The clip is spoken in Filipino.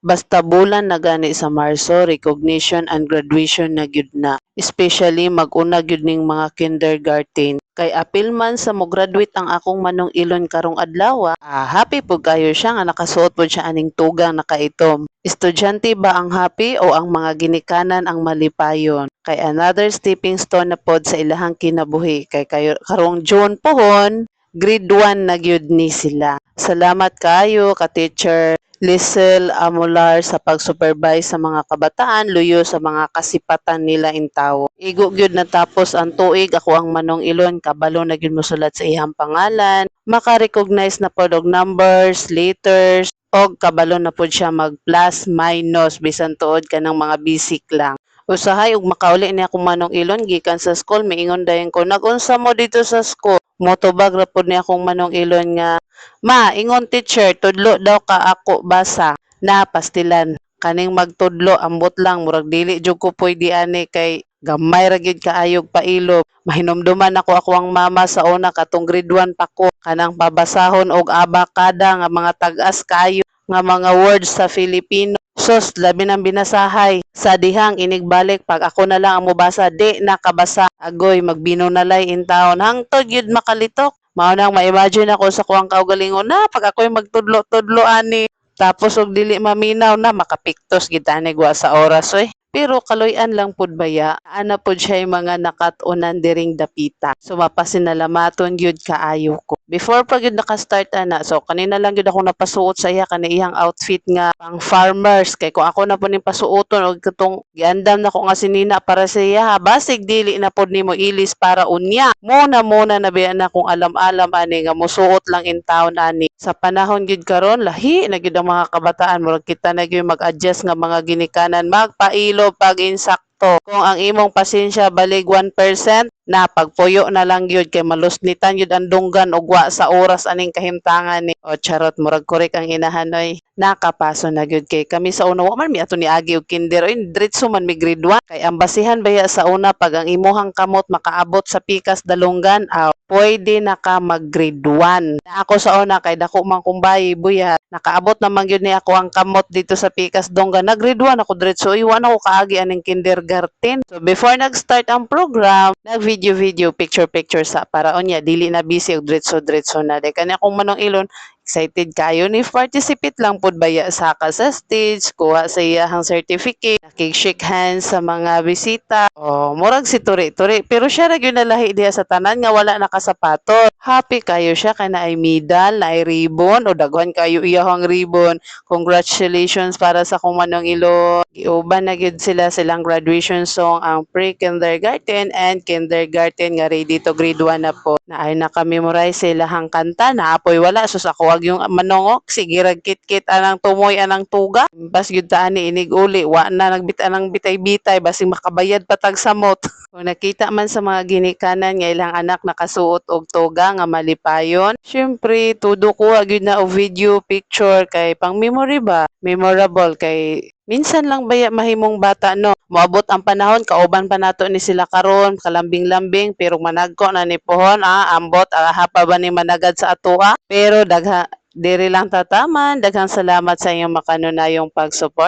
Basta bulan na gani sa Marso, recognition and graduation na gyud na. Especially mag-una gyud ning mga kindergarten. Kay apil man sa mo graduate ang akong manong ilon karong adlaw, happy po kayo siya nga nakasuot po siya aning tugang nakaitom. Estudyante ba ang happy o ang mga ginikanan ang malipayon? Kay another stepping stone na pod sa ilahang kinabuhi. Kay kayo karong June pohon, grade 1 na gyud ni sila. Salamat kayo ka Teacher Lisel Amular sa pag-supervise sa mga kabataan, luyo sa mga kasipatan nila in tao. Igo gyud natapos ang tuig, ako ang Manong Ilon, kabalo na gyud mosulat sa iyang pangalan, maka-recognize na pod og numbers, letters, og kabalo na pod siya mag plus minus bisan tuod kanang mga basic lang. Usahay ug makauli ni akong Manong Ilon gikan sa school, miingon dayon ko, "Nag-unsa mo dito sa school?" Motobag ra pod ni akong Manong Ilon nga, "Ma, ingon teacher, tudlo daw ka ako basa." Na pastilan. Kaning magtudlo ambot lang murag dili jud ko pwede ani kay gamay ra gyud kaayog pailog. Mahinumduman ako ang mama sa una katong grade 1 pa ko kanang pabasahon og abakada nga mga tag-as kaayo nga mga words sa Filipino. Sos, labi ng binasahay. Sa dihang inigbalik pag ako na lang ang mubasa, di nakabasa. Agoy, magbinunalay in taon. Hangtod yun makalitok. Mao nang ma-imagine ako sa kuwang kaugalingon na pag ako'y magtudlo-tudlo ani. Tapos og dili maminaw na makapiktos gitani gwa sa oras oy. Pero kaloy-an lang pud baya. Ana pud siya mga nakatunan diring dapita. So mapasinalamaton gyud kaayo ko. Before pa gyud naka-start ana, so kanina lang gyud ako napasuot sa iya kani iyang outfit nga pang farmers kay kung ako na pud ning pasuoton og katong giandam na ko nga sinina para sa iya, basig dili na pud nimo ilis para unya. Muna na biya na kung alam-alam ani nga mosuot lang in town ani. Sa panahon gyud karon lahi na gyud ang mga kabataan, murag kita na gyud mag-adjust nga mga ginikanan, magpailo pag insakto. Kung ang imong pasensya balig 1%, na pagpuyo na lang yun kay malusnitan yun ang dunggan ug wa sa oras aning kahimtangan ni. O charot, murag korek ang inahanoy. Nakapaso na gyud kay kami sa una wa man mi ato ni agi og kinder oy diretso man mi grade 1 kay ang basihan baya sa una pag ang imuhang kamot makaabot sa pikas dalunggan pwede na ka mag grade 1. Na ako sa una kay dako man kumbay buya nakaabot naman gyud ni ako ang kamot dito sa pikas dunggan na grade 1 ako diretso iwan ako kaagi aning kindergarten. So before nag-start ang program nag video picture sa para onya dili na busy og diretso na de kani akong Manong Ilon excited kayo ni participate lang pud baya sa stage kuha sa iyang certificate nakig-shake hands sa mga bisita murag si turi pero siya ra gyud nalahi diha sa tanan nga wala nakasapato. Happy kayo siya kana ay medal na ay ribbon o daghan kayo iyahang ribbon. Congratulations para sa akong Manong Ilon. Giuban na gyud silang graduation song ang pre-kindergarten and kindergarten nga ready to grade 1 na po na ay naka-memorize silahang kanta na apoy wala sus ako wag yung manongok sige rag kit anang tumoy anang tuga bas gyud ta ani inig uli wa na nagbit anang bitay-bitay basing makabayad patag samot. Kung nakita man sa mga ginikanan nga ilang anak nakasuot og tuga nga malipayon, syempre tudo ko gyud na og video picture kay pang memory ba memorable kay minsan lang baya mahimong bata no. Moabot ang panahon kauban pa nato ni sila karon kalambing-lambing pero managko na ni pohon ambot hapa ba ni managad sa atoa pero dagha diri lang tataman daghang salamat sa inyong makanunayong pag-support.